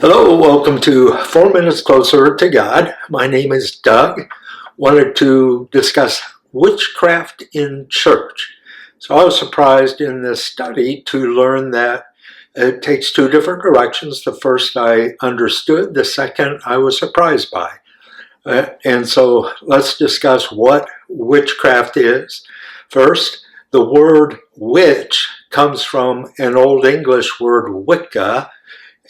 Hello, welcome to 4 Minutes Closer to God. My name is Doug. Wanted to discuss witchcraft in church. So I was surprised in this study to learn that it takes two different directions. The first I understood, the second I was surprised by. And so let's discuss what witchcraft is. First, the word witch comes from an Old English word Wicca,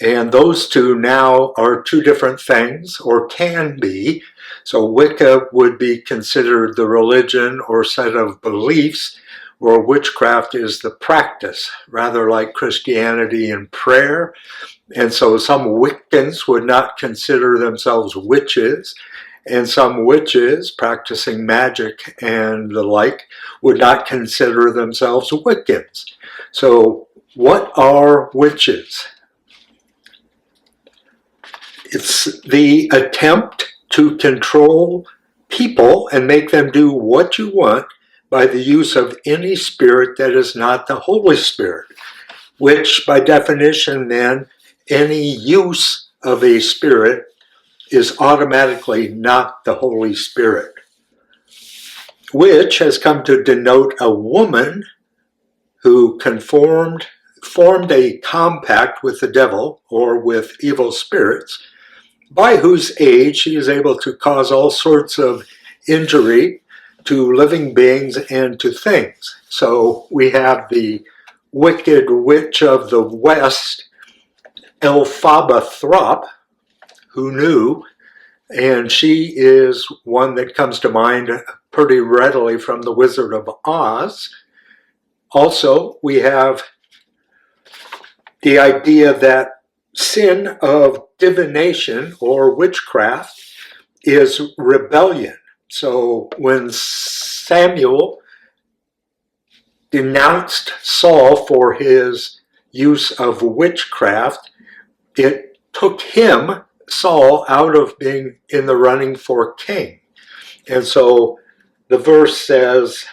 and those two now are two different things, or can be. So Wicca would be considered the religion or set of beliefs, where witchcraft is the practice, rather like Christianity and prayer. And so some Wiccans would not consider themselves witches, and some witches practicing magic and the like would not consider themselves Wiccans. So what are witches? It's the attempt to control people and make them do what you want by the use of any spirit that is not the Holy Spirit, which by definition then, any use of a spirit is automatically not the Holy Spirit. Witch has come to denote a woman who formed a compact with the devil or with evil spirits, by whose aid she is able to cause all sorts of injury to living beings and to things. So we have the wicked witch of the West, Elphaba Throp, who knew, and she is one that comes to mind pretty readily from the Wizard of Oz. Also, we have the idea that sin of divination or witchcraft is rebellion. So when Samuel denounced Saul for his use of witchcraft, it took him, Saul, out of being in the running for king. And so the verse says,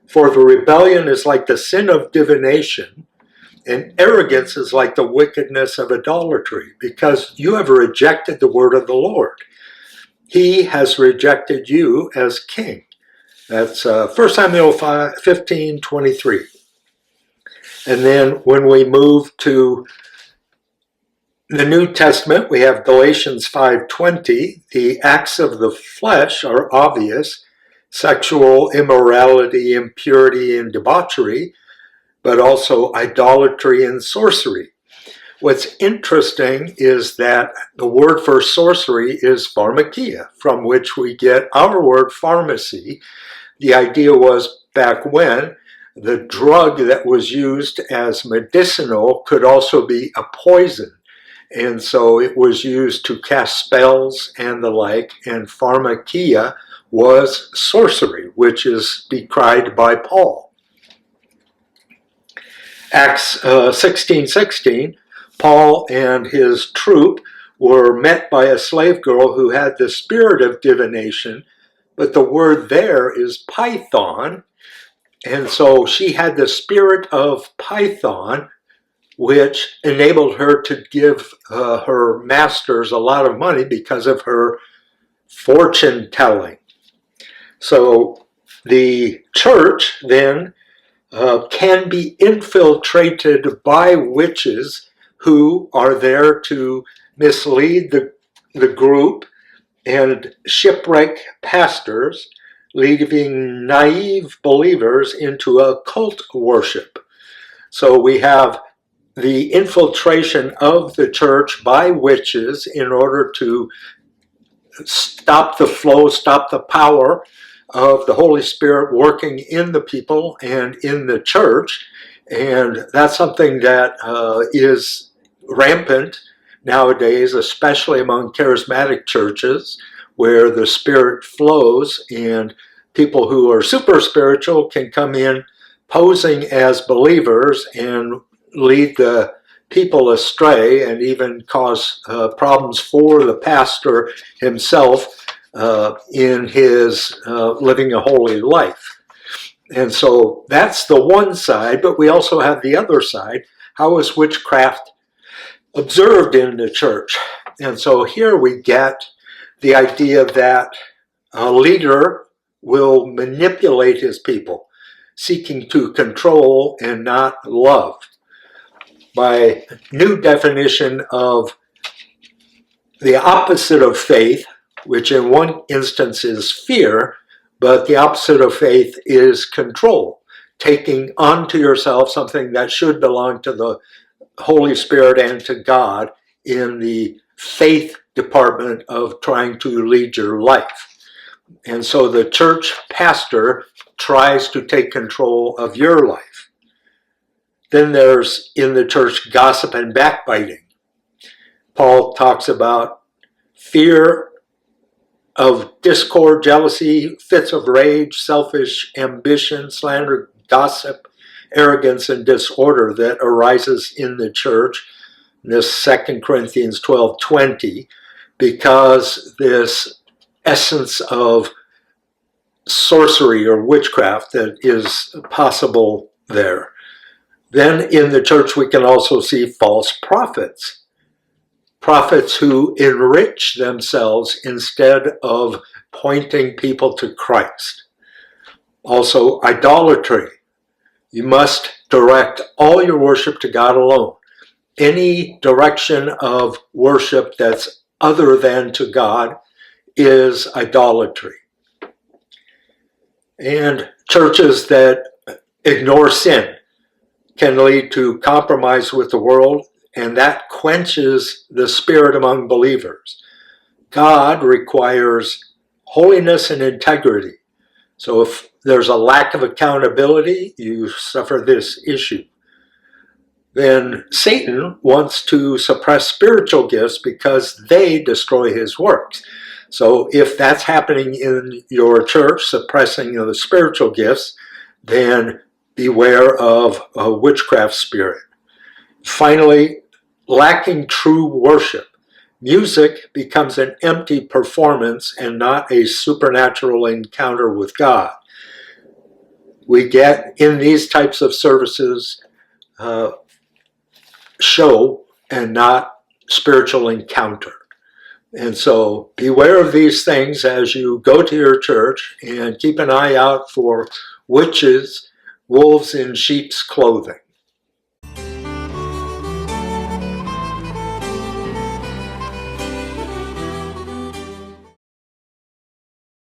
"For the rebellion is like the sin of divination, and arrogance is like the wickedness of idolatry, because you have rejected the word of the Lord. He has rejected you as king." That's 1 Samuel 15:23. And then when we move to the New Testament, we have Galatians 5:20. The acts of the flesh are obvious: sexual immorality, impurity, and debauchery, but also idolatry and sorcery. What's interesting is that the word for sorcery is pharmakia, from which we get our word pharmacy. The idea was back when the drug that was used as medicinal could also be a poison. And so it was used to cast spells and the like, and pharmakia was sorcery, which is decried by Paul. Acts 16:16, Paul and his troop were met by a slave girl who had the spirit of divination, but the word there is python, and so she had the spirit of python, which enabled her to give her masters a lot of money because of her fortune telling. So the church then can be infiltrated by witches who are there to mislead the group and shipwreck pastors, leaving naive believers into occult worship. So we have the infiltration of the church by witches in order to stop the flow, stop the power of the Holy Spirit working in the people and in the church. And that's something that is rampant nowadays, especially among charismatic churches, where the Spirit flows and people who are super spiritual can come in posing as believers and lead the people astray and even cause problems for the pastor himself in his living a holy life. And so that's the one side, but we also have the other side. How is witchcraft observed in the church. And so here we get the idea that a leader will manipulate his people, seeking to control and not love. My new definition of the opposite of faith, which in one instance is fear, but the opposite of faith is control, taking onto yourself something that should belong to the Holy Spirit and to God in the faith department of trying to lead your life. And so the church pastor tries to take control of your life. Then there's in the church gossip and backbiting. Paul talks about fear of discord, jealousy, fits of rage, selfish ambition, slander, gossip, arrogance, and disorder that arises in the church. This 2 Corinthians 12:20, because this essence of sorcery or witchcraft that is possible there. Then in the church we can also see false prophets. Prophets who enrich themselves instead of pointing people to Christ. Also, idolatry. You must direct all your worship to God alone. Any direction of worship that's other than to God is idolatry. And churches that ignore sin can lead to compromise with the world, and that quenches the spirit among believers. God requires holiness and integrity. So if there's a lack of accountability, you suffer this issue. Then Satan wants to suppress spiritual gifts because they destroy his works. So if that's happening in your church, suppressing the spiritual gifts, then beware of a witchcraft spirit. Finally, lacking true worship. Music becomes an empty performance and not a supernatural encounter with God. We get in these types of services show and not spiritual encounter. And so beware of these things as you go to your church, and keep an eye out for witches, wolves in sheep's clothing.